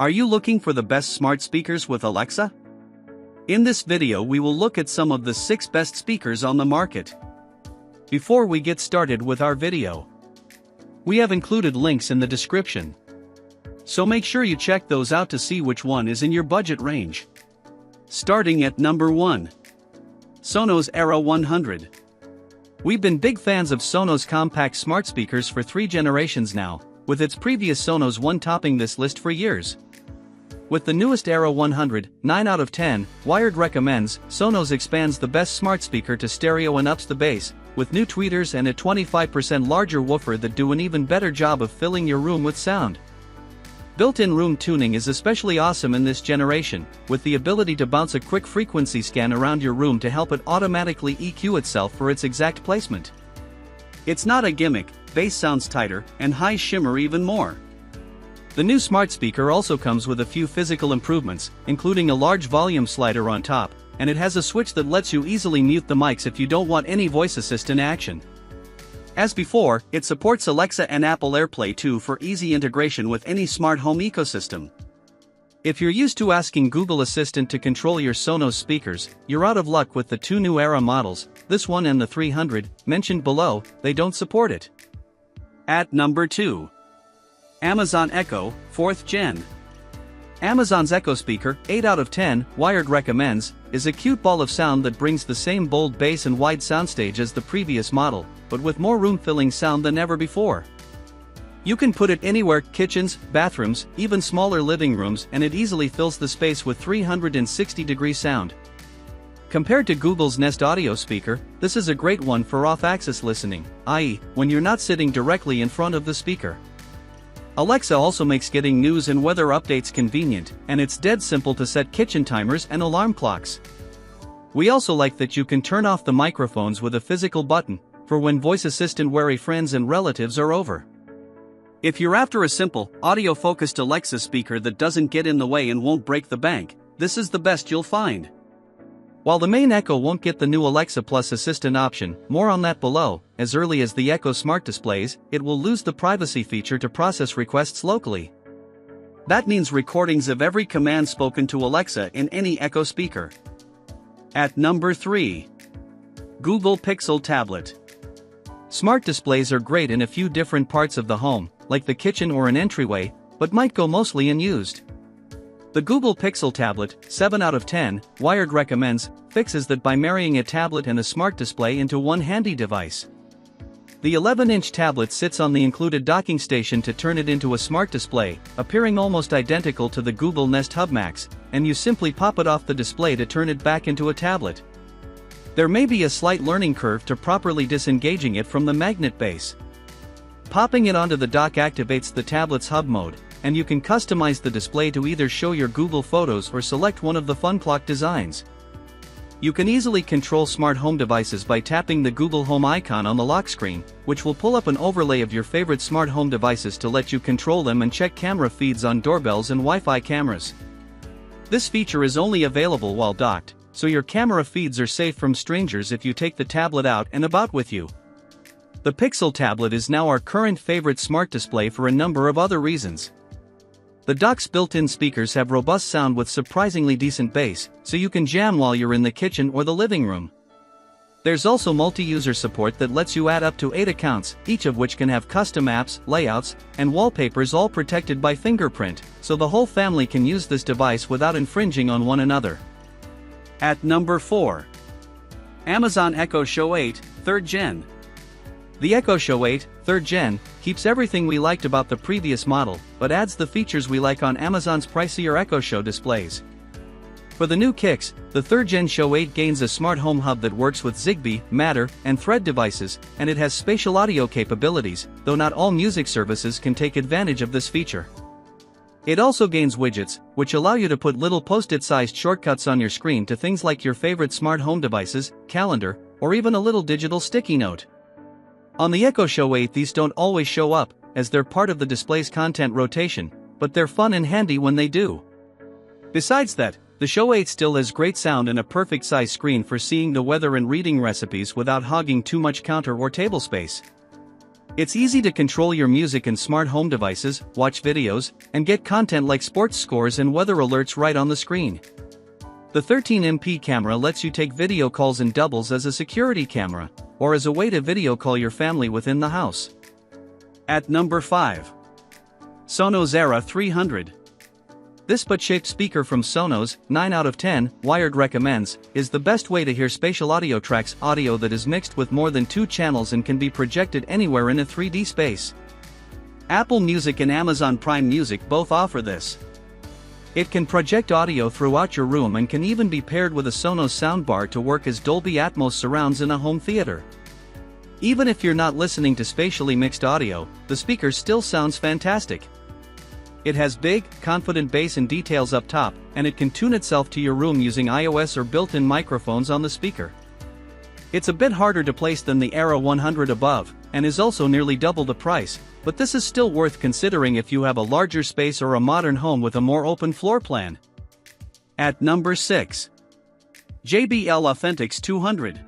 Are you looking for the best smart speakers with Alexa? In this video we will look at some of the 6 best speakers on the market. Before we get started with our video, we have included links in the description, so make sure you check those out to see which one is in your budget range. Starting at number 1. Sonos Era 100. We've been big fans of Sonos compact smart speakers for 3 generations now, with its previous Sonos One topping this list for years. With the newest Era 100, 9 out of 10, Wired recommends, Sonos expands the best smart speaker to stereo and ups the bass, with new tweeters and a 25% larger woofer that do an even better job of filling your room with sound. Built-in room tuning is especially awesome in this generation, with the ability to bounce a quick frequency scan around your room to help it automatically EQ itself for its exact placement. It's not a gimmick, bass sounds tighter, and highs shimmer even more. The new smart speaker also comes with a few physical improvements, including a large volume slider on top, and it has a switch that lets you easily mute the mics if you don't want any voice assistant action. As before, it supports Alexa and Apple AirPlay too for easy integration with any smart home ecosystem. If you're used to asking Google Assistant to control your Sonos speakers, you're out of luck with the 2 new Era models, this one and the 300, mentioned below. They don't support it. At number 2. Amazon Echo, 4th Gen. Amazon's Echo speaker, 8 out of 10, Wired recommends, is a cute ball of sound that brings the same bold bass and wide soundstage as the previous model, but with more room-filling sound than ever before. You can put it anywhere, kitchens, bathrooms, even smaller living rooms, and it easily fills the space with 360-degree sound. Compared to Google's Nest Audio speaker, this is a great one for off-axis listening, i.e., when you're not sitting directly in front of the speaker. Alexa also makes getting news and weather updates convenient, and it's dead simple to set kitchen timers and alarm clocks. We also like that you can turn off the microphones with a physical button, for when voice assistant wary friends and relatives are over. If you're after a simple, audio-focused Alexa speaker that doesn't get in the way and won't break the bank, this is the best you'll find. While the main Echo won't get the new Alexa Plus Assistant option, more on that below, as early as the Echo Smart displays, it will lose the privacy feature to process requests locally. That means recordings of every command spoken to Alexa in any Echo speaker. At number 3. Google Pixel Tablet. Smart displays are great in a few different parts of the home, like the kitchen or an entryway, but might go mostly unused. The Google Pixel Tablet, 7 out of 10, Wired recommends, fixes that by marrying a tablet and a smart display into one handy device. The 11-inch tablet sits on the included docking station to turn it into a smart display, appearing almost identical to the Google Nest Hub Max, and you simply pop it off the display to turn it back into a tablet. There may be a slight learning curve to properly disengaging it from the magnet base. Popping it onto the dock activates the tablet's hub mode, and you can customize the display to either show your Google Photos or select one of the fun clock designs. You can easily control smart home devices by tapping the Google Home icon on the lock screen, which will pull up an overlay of your favorite smart home devices to let you control them and check camera feeds on doorbells and Wi-Fi cameras. This feature is only available while docked, so your camera feeds are safe from strangers if you take the tablet out and about with you. The Pixel tablet is now our current favorite smart display for a number of other reasons. The dock's built-in speakers have robust sound with surprisingly decent bass, so you can jam while you're in the kitchen or the living room. There's also multi-user support that lets you add up to 8 accounts, each of which can have custom apps, layouts, and wallpapers all protected by fingerprint, so the whole family can use this device without infringing on one another. At number 4. Amazon Echo Show 8, 3rd Gen. The Echo Show 8, 3rd Gen, keeps everything we liked about the previous model, but adds the features we like on Amazon's pricier Echo Show displays. For the new kicks, the 3rd Gen Show 8 gains a smart home hub that works with Zigbee, Matter, and Thread devices, and it has spatial audio capabilities, though not all music services can take advantage of this feature. It also gains widgets, which allow you to put little post-it-sized shortcuts on your screen to things like your favorite smart home devices, calendar, or even a little digital sticky note. On the Echo Show 8 these don't always show up, as they're part of the display's content rotation, but they're fun and handy when they do. Besides that, the Show 8 still has great sound and a perfect size screen for seeing the weather and reading recipes without hogging too much counter or table space. It's easy to control your music and smart home devices, watch videos, and get content like sports scores and weather alerts right on the screen. The 13MP camera lets you take video calls and doubles as a security camera, or as a way to video call your family within the house. At number 5. Sonos Era 300. This butt-shaped speaker from Sonos, 9 out of 10, Wired recommends, is the best way to hear spatial audio tracks, audio that is mixed with more than 2 channels and can be projected anywhere in a 3D space. Apple Music and Amazon Prime Music both offer this. It can project audio throughout your room and can even be paired with a Sonos soundbar to work as Dolby Atmos surrounds in a home theater. Even if you're not listening to spatially mixed audio, the speaker still sounds fantastic. It has big, confident bass and details up top, and it can tune itself to your room using iOS or built-in microphones on the speaker. It's a bit harder to place than the Era 100 above, and is also nearly double the price, but this is still worth considering if you have a larger space or a modern home with a more open floor plan. At number 6. JBL Authentics 200.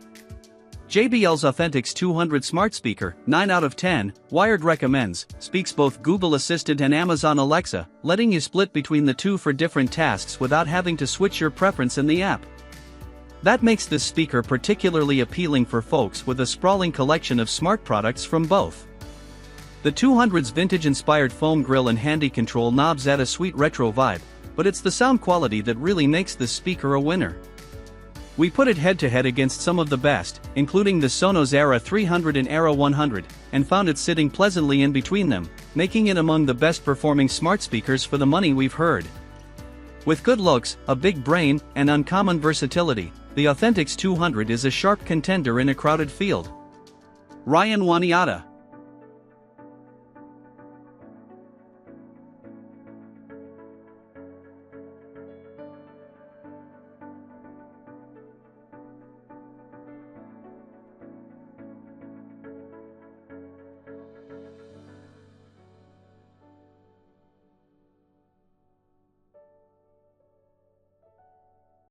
JBL's Authentics 200 smart speaker, 9 out of 10, Wired recommends, speaks both Google Assistant and Amazon Alexa, letting you split between the two for different tasks without having to switch your preference in the app. That makes this speaker particularly appealing for folks with a sprawling collection of smart products from both. The 200's vintage-inspired foam grille and handy control knobs add a sweet retro vibe, but it's the sound quality that really makes this speaker a winner. We put it head-to-head against some of the best, including the Sonos Era 300 and Era 100, and found it sitting pleasantly in between them, making it among the best-performing smart speakers for the money we've heard. With good looks, a big brain, and uncommon versatility, the Authentics 200 is a sharp contender in a crowded field. Ryan Waniata.